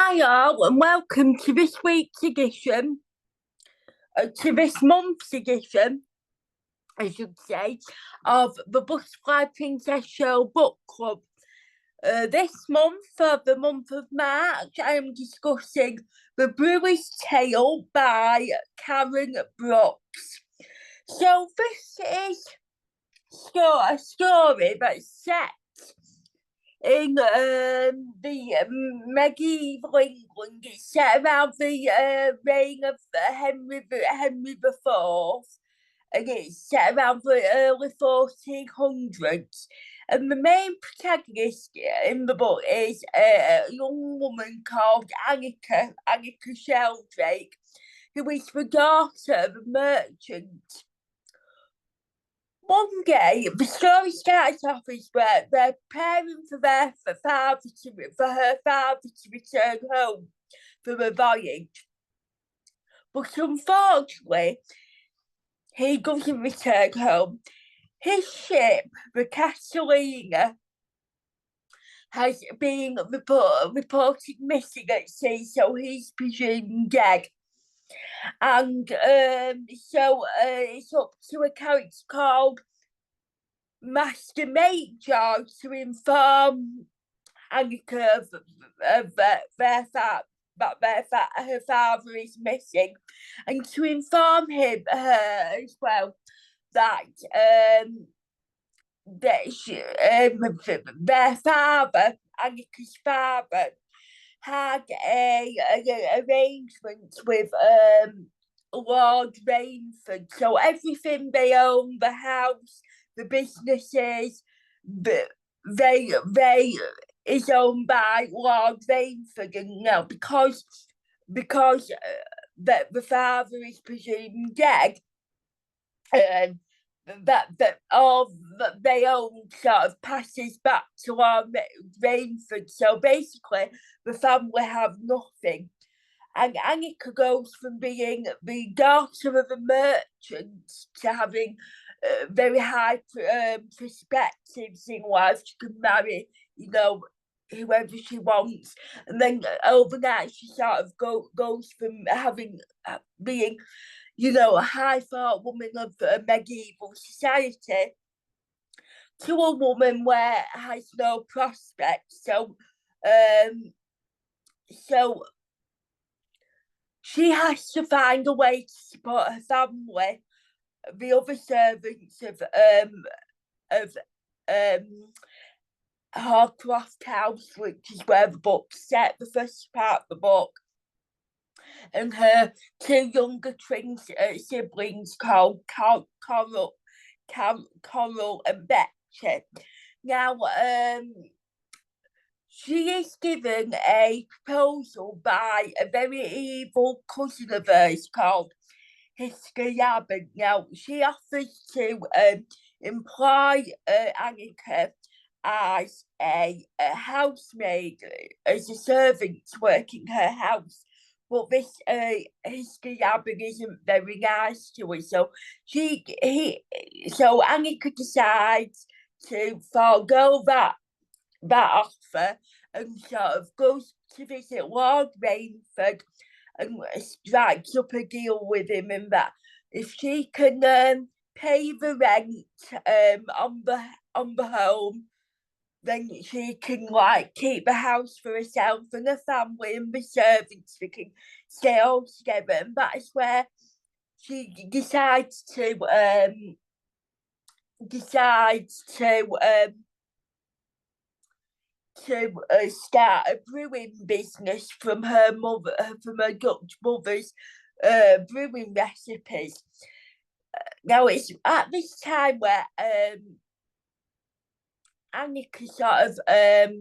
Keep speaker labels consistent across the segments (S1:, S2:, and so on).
S1: Hi all, and welcome to this week's edition, to this month's edition, I should say, of the Butterfly Princess Show Book Club. This month, for the month of March, I am discussing The Brewer's Tale by Karen Brooks. So this is a story that's set in the medieval England. It's set around the reign of Henry the Fourth, and it's set around the early 1400s. And the main protagonist in the book is a young woman called Annika Sheldrake, who is the daughter of a merchant. One day, the story starts off as where they're preparing for her father to return home from a voyage. But unfortunately, he doesn't return home. His ship, the Catalina, has been reported missing at sea, so he's presumed dead. And so it's up to a character called Master Major to inform Annika of her father is missing, and to inform her as well that their father, Annika's father, had an arrangement with Lord Rainford. So everything they own, the house, the businesses, they is owned by Lord Rainford, and now because the father is presumed dead, that all that they own sort of passes back to Lord Rainford. So basically, the family have nothing. And Annika goes from being the daughter of a merchant to having very high perspectives in life. She can marry, whoever she wants. And then overnight, she sort of goes from having being, a high thought woman of medieval society to a woman where has no prospects. So she has to find a way to support her family. The other servants of Harcroft House, which is where the book's set, the first part of the book, and her two younger twin siblings called Coral and Betty. Now, she is given a proposal by a very evil cousin of hers called Hiskayabin. Now, she offers to employ Annika as a housemaid, as a servant to work in her house. But this Hiskayabin isn't very nice to her, so Annika decides to forego that offer and sort of goes to visit Lord Rainford and strikes up a deal with him, and that if she can pay the rent on the home, then she can keep the house for herself and her family, and the servants we can stay all together. And that is where she decides to start a brewing business from her Dutch mother's brewing recipes. Now it's at this time where Annika sort of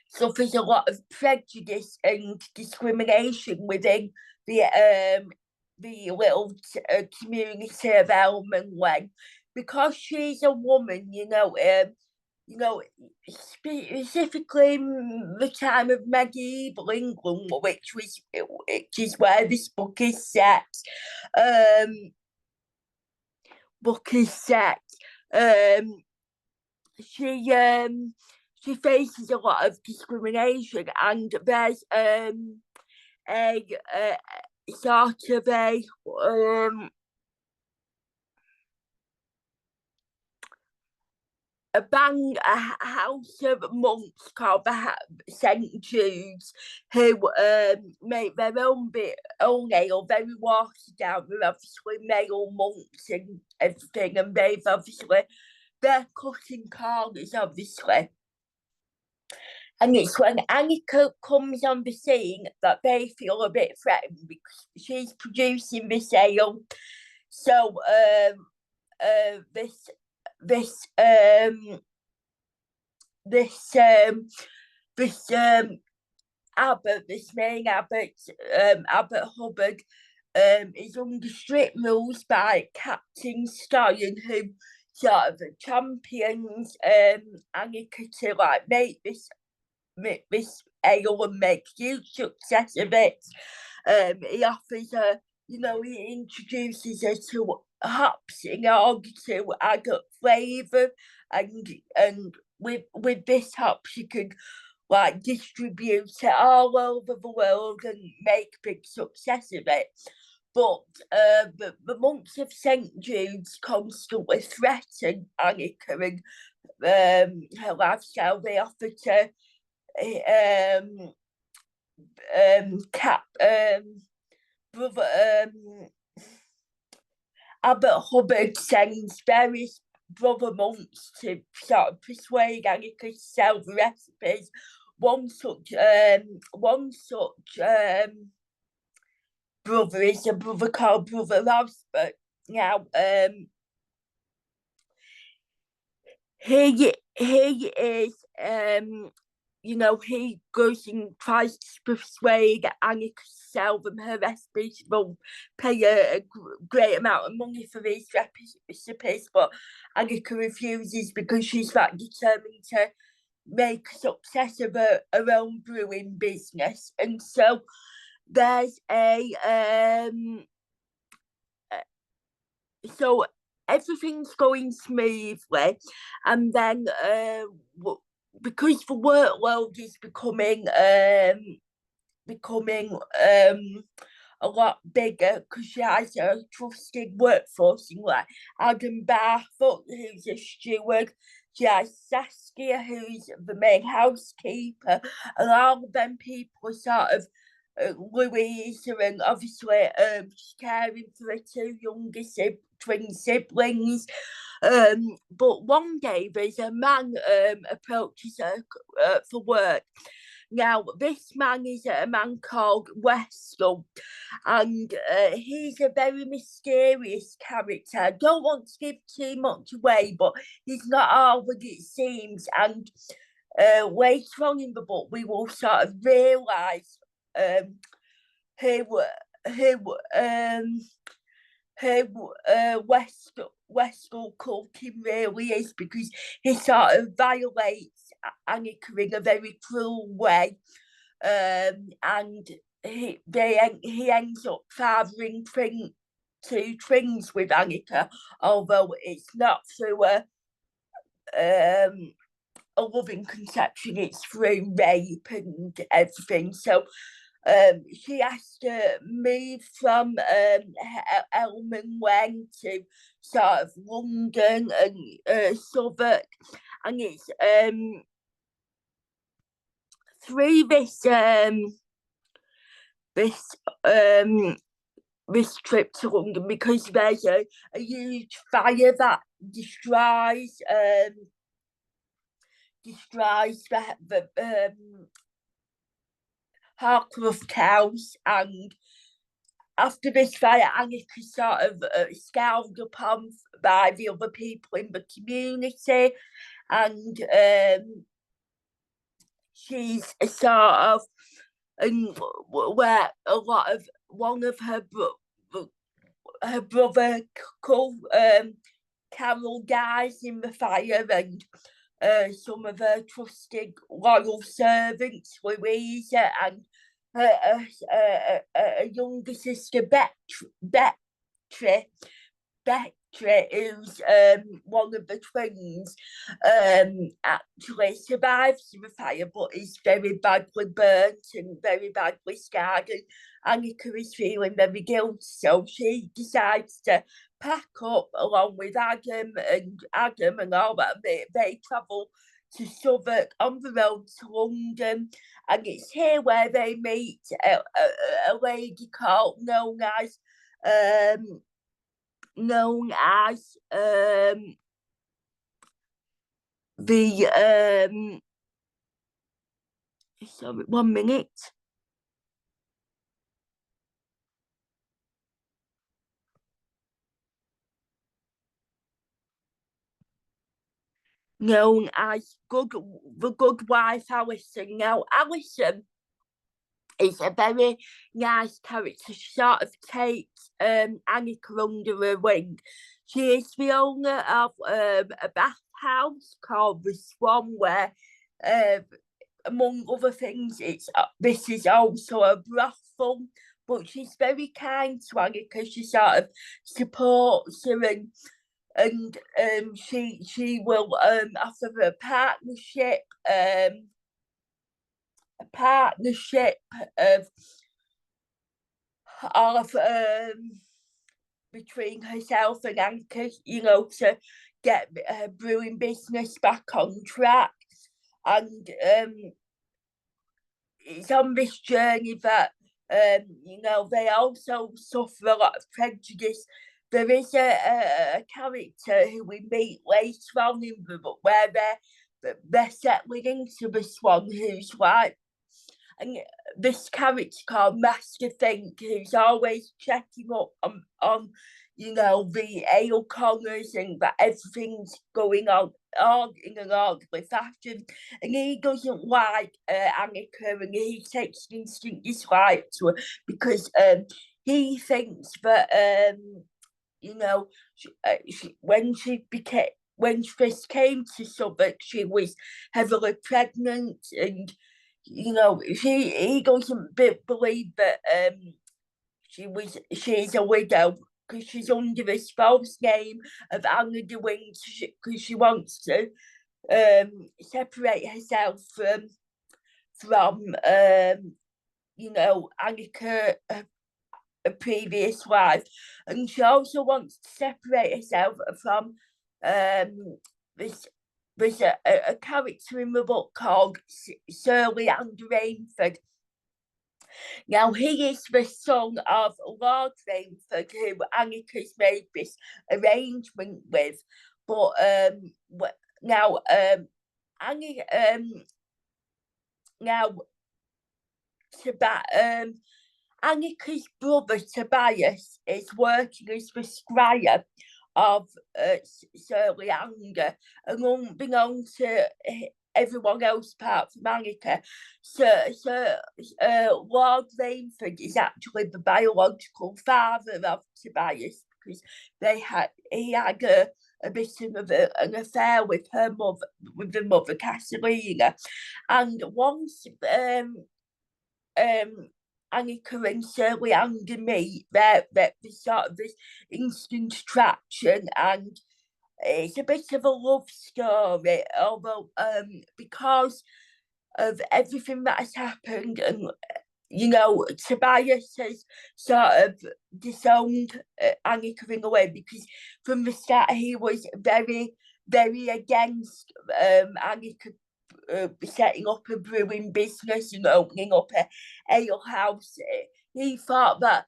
S1: suffers a lot of prejudice and discrimination within the little community of Elman Wen, because she's a woman, specifically in the time of medieval England, which is where this book is set. Um, she she faces a lot of discrimination, and there's a sort of a house of monks called the St. Jude's, who make their own ale, very watered down. They're obviously male monks and everything, and they're cutting corners, obviously. And it's when Annika comes on the scene that they feel a bit threatened, because she's producing this ale. So this abbot, this main abbot, Abbot Hubbard, is under strict rules by Captain Stoyan, who sort of champions Annika to like make this ale and make huge success of it. He offers her, he introduces her to hops in order to add up flavour, and with this hop she could like distribute it all over the world and make big success of it. But the monks of St. Jude's constantly threaten Annika and her lifestyle. They offer to brother Abbot Hubbard sends various brother monks to sort of persuade Annika to sell the recipes. One such brother is a brother called Brother Rosbert. Now, he is he goes and tries to persuade Annika to sell them her recipes. They'll pay a great amount of money for these recipes, but Annika refuses because she's that determined to make a success of her own brewing business. And so there's so everything's going smoothly, and then because the workload is becoming a lot bigger, because she has a trusted workforce in like Adam Barfoot, who's a steward. She has Saskia, who's the main housekeeper, and all of them people are sort of Louisa, and obviously she's caring for her two younger twin siblings. But one day there's a man approaches her for work. Now, this man is a man called Westel, and he's a very mysterious character. I don't want to give too much away, but he's not all that it seems. And later on in the book, we will sort of realise who Westel Culkin really is, because he sort of violates Annika in a very cruel way, and he ends up fathering two twins with Annika, although it's not through a loving conception, it's through rape and everything. So she has to move from Elman Wen to sort of London and Southwark, and it's through this trip to London, because there's a huge fire that destroys the Harcroft House, and after this fire, Annika's sort of scowled upon by the other people in the community, and she's sort of, and where a lot of one of her brother Carol dies in the fire, and some of her trusted loyal servants, Louisa, and her younger sister Betty who's one of the twins, actually survives the fire but is very badly burnt and very badly scarred. And Annika is feeling very guilty, so she decides to pack up along with Adam and all that. They travel to Southwark on the road to London, and it's here where they meet a lady called known as the sorry, 1 minute. Known as the good wife Alison. Now, Alison is a very nice character. She sort of takes Annika under her wing. She is the owner of a bathhouse called the Swan, where, among other things, this is also a brothel. But she's very kind to Annika. She sort of supports her, and she will offer her a partnership of between herself and Annika, to get her brewing business back on track. And it's on this journey that they also suffer a lot of prejudice. There is a character who we meet later on in the book where they're settling into the Swan, who's like, and this character called Master Think, who's always checking up on the ale conners and that everything's going on in an orderly fashion. And he doesn't like Annika, and he takes an instant dislike to her because he thinks that when she first came to Southwark, she was heavily pregnant, and he doesn't believe that she's a widow because she's under this false name of Anna de Wing, because she wants to separate herself from Annika, a previous wife, and she also wants to separate herself from there's a character in the book called Sir Leander Rainford. Now, he is the son of Lord Rainford, who Annika's made this arrangement with. But now, Annika's brother Tobias is working as the squire of Sir Leander, and unbeknownst to everyone else apart from Annika, Lord Rainford is actually the biological father of Tobias, because he had a bit of an affair with the mother Castellina, and once Annika and Sir Leander meet, there's sort of this instant attraction, and it's a bit of a love story, although because of everything that has happened, and Tobias has sort of disowned Annika in a way, because from the start he was very, very against Annika setting up a brewing business and opening up a ale house. He thought that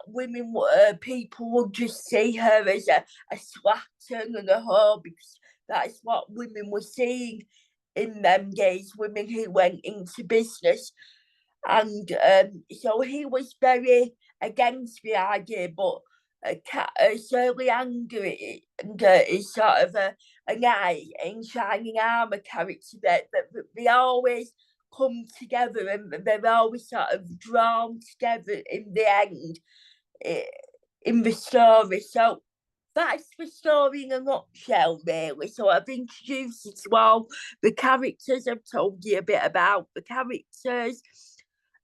S1: women, people would just see her as a slattern and a whore, because that's what women were seeing in them days, women who went into business. And so he was very against the idea, but Sir Leander is sort of a knight in shining armour character that they always come together, and they're always sort of drawn together in the end in the story. So that's the story in a nutshell, really. So I've introduced you to all the characters. I've told you a bit about the characters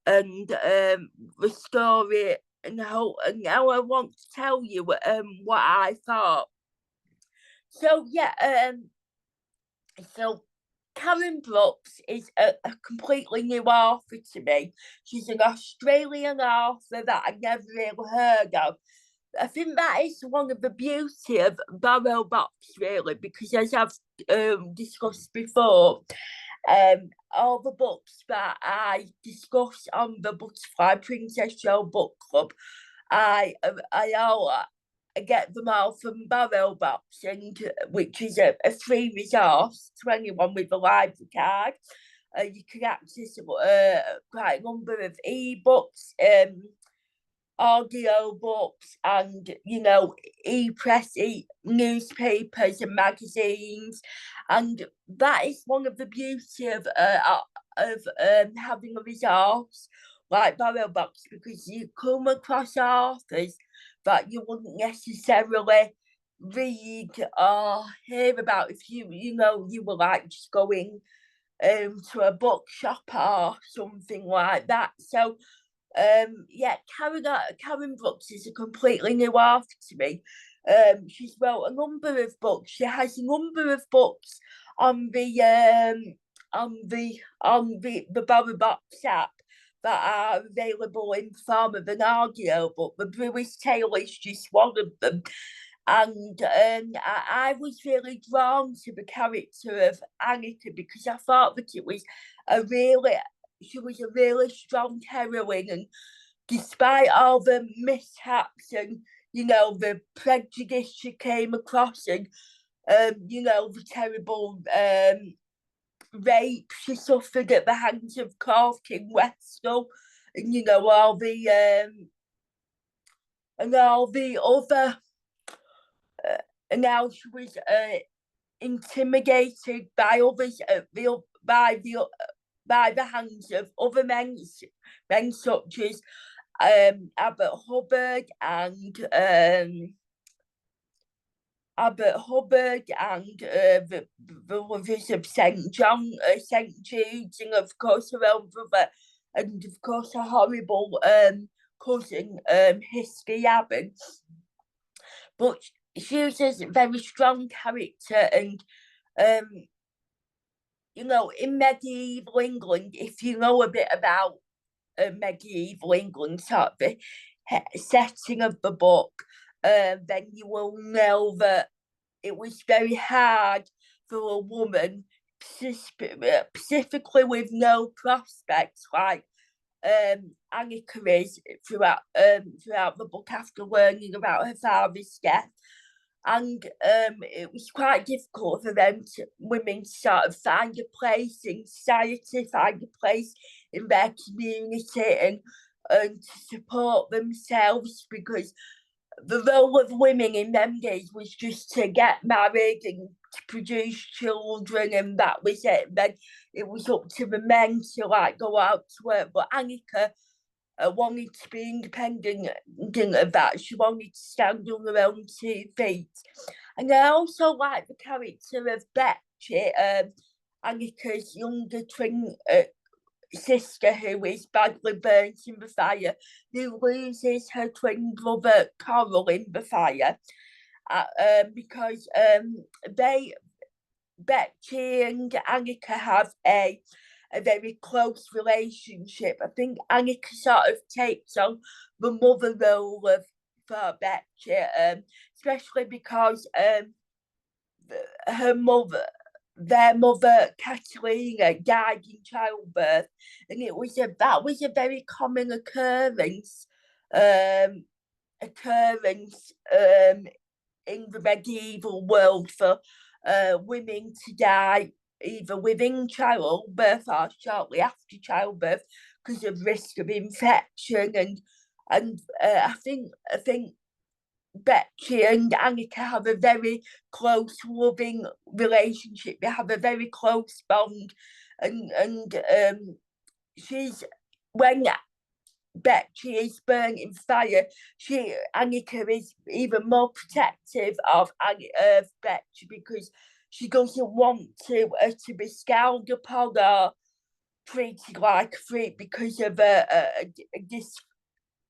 S1: and the story now I want to tell you what I thought. So yeah, so Karen Brooks is a completely new author to me. She's an Australian author that I never really heard of. I think that is one of the beauty of Barrow Box, really, because as I've discussed before, all the books that I discuss on the Butterfly Princess Show book club, I all get them all from Barrow Box, and which is a free resource to anyone with a library card. You can access quite a number of ebooks, audio books, and e-press, newspapers and magazines, and that is one of the beauty of having a resource like Barrow Box, because you come across authors that you wouldn't necessarily read or hear about if you were like just going to a bookshop or something like that. So yeah, Karen Brooks is a completely new author to me. She's wrote a number of books. She has a number of books on the Barrow Box app that are available in the form of an audio book. The Brewers Tale is just one of them. And I was really drawn to the character of Annika because I thought that she was a really strong heroine, and despite all the mishaps and the prejudice she came across, and the terrible rape she suffered at the hands of Cork in Westall, and all the other and how she was intimidated by others by the hands of other men such as Abbott Hubbard and the brothers of St. John, St. Jude's, and of course her own brother, and of course her horrible cousin, Hiskey Abbott. But she was a very strong character, and in medieval England, if you know a bit about medieval England, sort of the setting of the book, then you will know that it was very hard for a woman, specifically with no prospects, like Annika is throughout the book after learning about her father's death. And it was quite difficult for women to sort of find a place in society, find a place in their community, and to support themselves, because the role of women in them days was just to get married and to produce children, and that was it. And then it was up to the men to like go out to work. But Annika wanted to be independent of that. She wanted to stand on her own 2 feet. And I also like the character of Betty, Annika's younger twin sister, who is badly burnt in the fire, who loses her twin brother Coral in the fire, because Betty and Annika have a very close relationship. I think Annika sort of takes on the mother role for Betty, especially because their mother Catalina died in childbirth, and that was a very common occurrence in the medieval world for women to die either within childbirth or shortly after childbirth because of risk of infection, and I think Betty and Annika have a very close, loving relationship. They have a very close bond, and she's when Betty is burnt in fire, Annika is even more protective of Betty, because she doesn't want to be scowled upon or treated like a freak because of a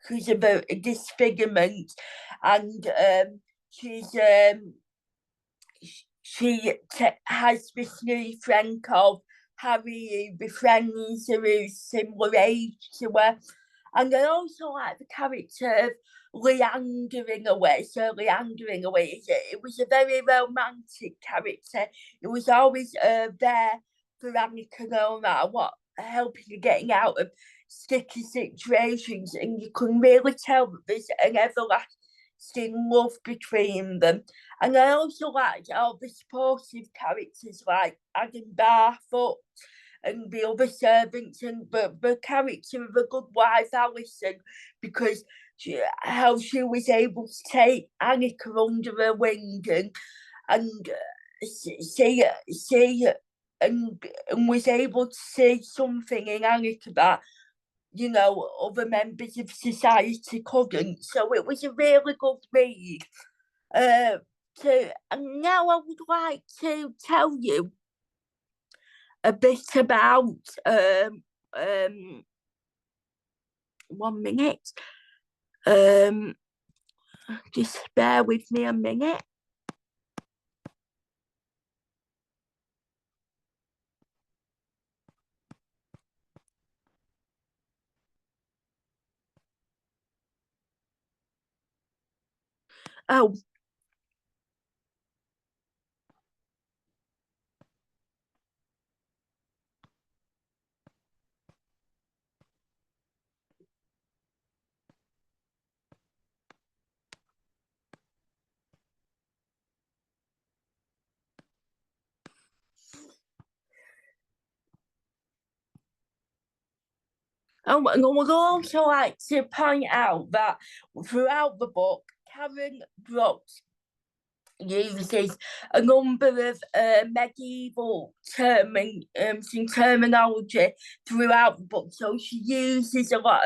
S1: because of a disfigurement, and has this new friend called Harry who befriends her, who's similar age to her. And I also like the character of Leandering Away. So Leandering Away, it was a very romantic character. It was always there for Annika no matter what, helping her getting out of sticky situations. And you can really tell that there's an everlasting love between them. And I also liked all the supportive characters like Adam Barfoot and the other servants, and the character of a good wife, Alison, because how she was able to take Annika under her wing and see and was able to see something in Annika that other members of society couldn't. So it was a really good read. And now I would like to tell you a bit about 1 minute. Just bear with me a minute. Oh. And I would also like to point out that throughout the book, Karen Brooks uses a number of medieval terminology throughout the book. So she uses a lot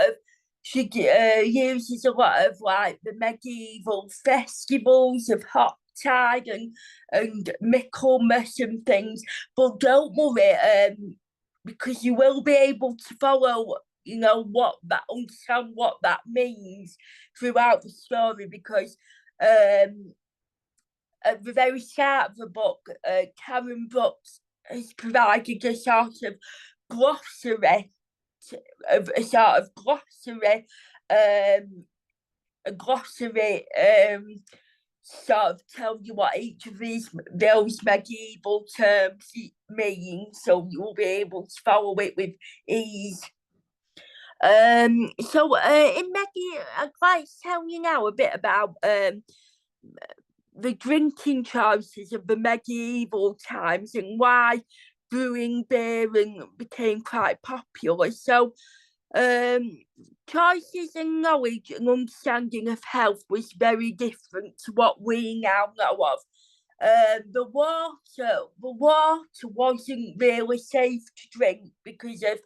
S1: of like the medieval festivals of Hot Tide and Michaelmas and things. But don't worry, because you will be able to follow understand what that means throughout the story, because at the very start of the book, Karen Brooks has provided a sort of glossary, a glossary, sort of tell you what each of those medieval terms mean, so you'll be able to follow it with ease. So in medieval, I'd like to tell you now a bit about the drinking choices of the medieval times and why brewing beer became quite popular. So, choices and knowledge and understanding of health was very different to what we now know of. The water wasn't really safe to drink because of,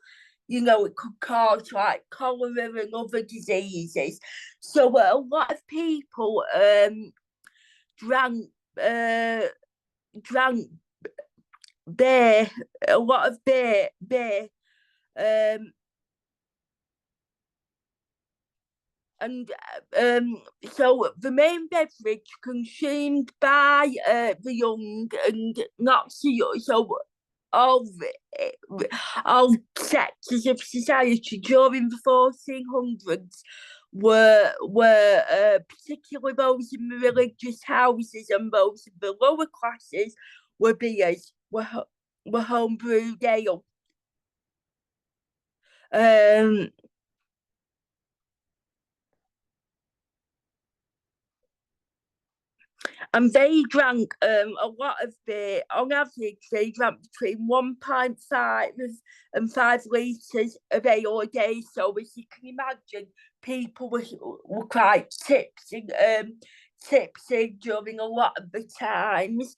S1: it could cause like cholera and other diseases. So a lot of people drank beer, a lot of beer, and so the main beverage consumed by the young and not so young, so all sectors of society during the 1400s were particularly those in the religious houses, and those in the lower classes were beers, were home brewed ale. And they drank a lot of beer. On average, they drank between 1.5 and 5 litres of ale a day. So as you can imagine, people were quite tipsy during a lot of the times.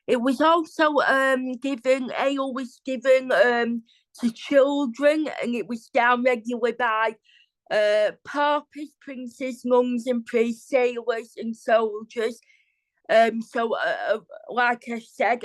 S1: It was also ale was given to children, and it was down regularly by paupers, princes, nuns, and priests, sailors, and soldiers. So, like I said,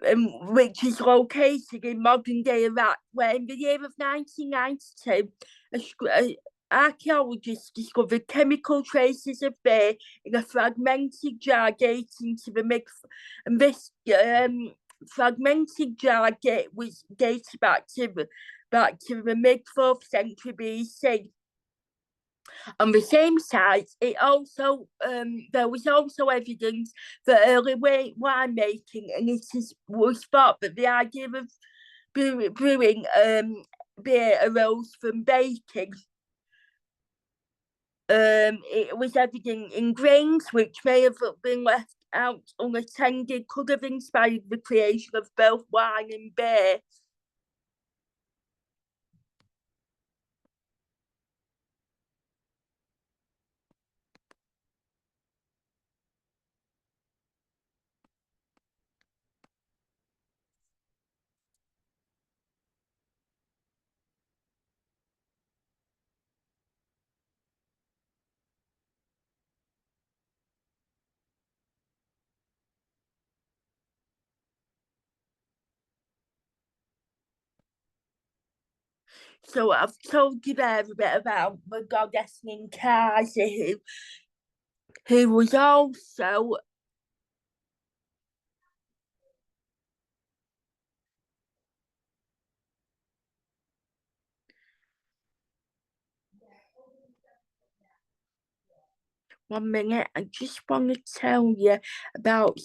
S1: which is located in modern-day Iraq, where in the year of 1992, archaeologists discovered chemical traces of beer in a fragmented jar dating to the mid, and this fragmented jar was dated back to the mid 4th century BC. On the same site, there was also evidence for early winemaking, and was thought that the idea of brewing beer arose from baking. It was evident in grains, which may have been left out unattended, could have inspired the creation of both wine and beer. So I've told you there a bit about the goddess Annika, who was also 1 minute. I just want to tell you about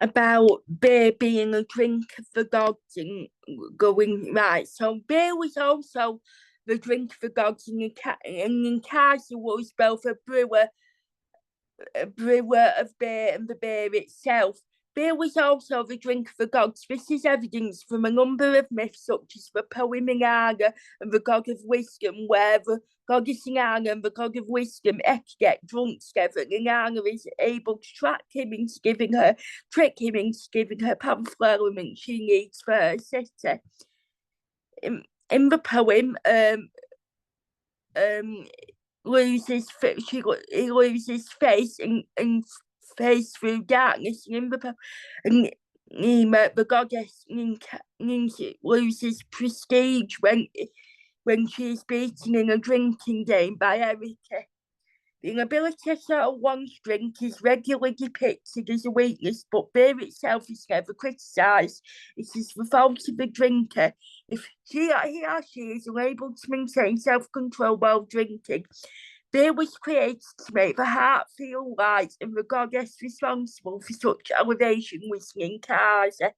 S1: about beer being a drink of the gods and going right. So beer was also the drink of the gods, and Ninkasi was both a brewer of beer and the beer itself. Beer was also the drink of the gods. This is evidence from a number of myths, such as the poem Inanna and the god of wisdom, where the goddess Inanna and the god of wisdom get drunk together. Inanna is able to trick him into giving her powerful element she needs for her city. In the poem, loses he loses face and face through darkness, and Nima, the goddess Ninka, loses prestige when she is beaten in a drinking game by Annika. The inability to settle one's drink is regularly depicted as a weakness, but beer itself is never criticised. It is the fault of the drinker. If he or she is unable to maintain self-control while drinking, beer was created to make the heart feel light, and the goddess responsible for such elevation was Ninkasi.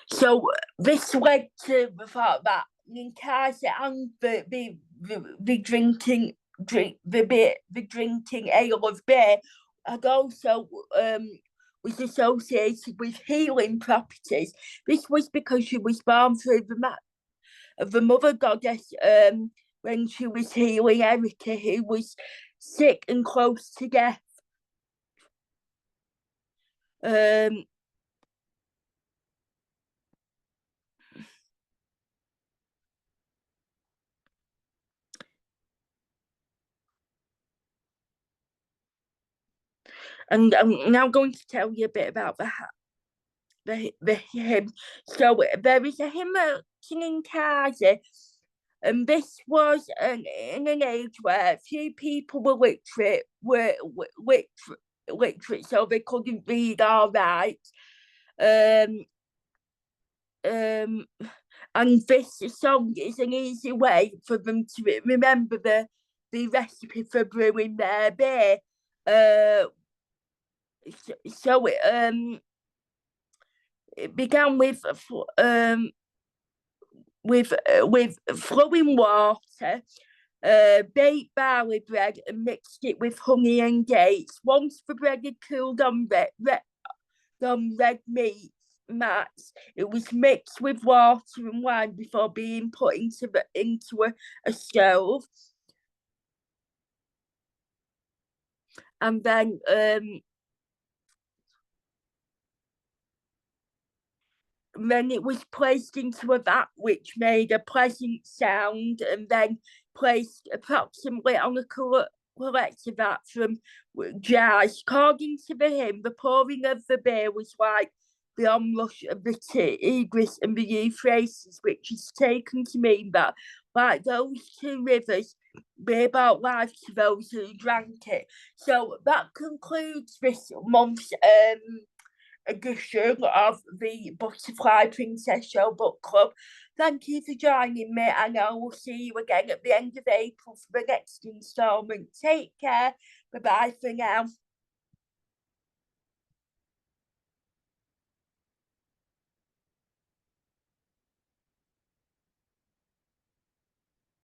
S1: So this led to the thought that Ninkasi and the drinking ale of beer had also was associated with healing properties. This was because she was born through the mother goddess when she was healing Annika, who was sick and close to death. Um, and I'm now going to tell you a bit about the hymn. So there is a hymn singing Kazi, and this was in an age where few people were literate, so they couldn't read or write. Um, um, and this song is an easy way for them to remember the recipe for brewing their beer. Uh, so it began with flowing water, baked barley bread and mixed it with honey and dates. Once the bread had cooled on red meat mats, it was mixed with water and wine before being put into a stove. And then then it was placed into a vat which made a pleasant sound, and then placed approximately on a collector vat from jars. According to the hymn, the pouring of the beer was like the onrush of the Tigris and the Euphrates, which is taken to mean that, like those two rivers, beer brought life to those who drank it. So that concludes this month's edition of the Butterfly Princess Show Book Club. Thank you for joining me, and I will see you again at the end of April for the next instalment. Take care. Bye bye for now.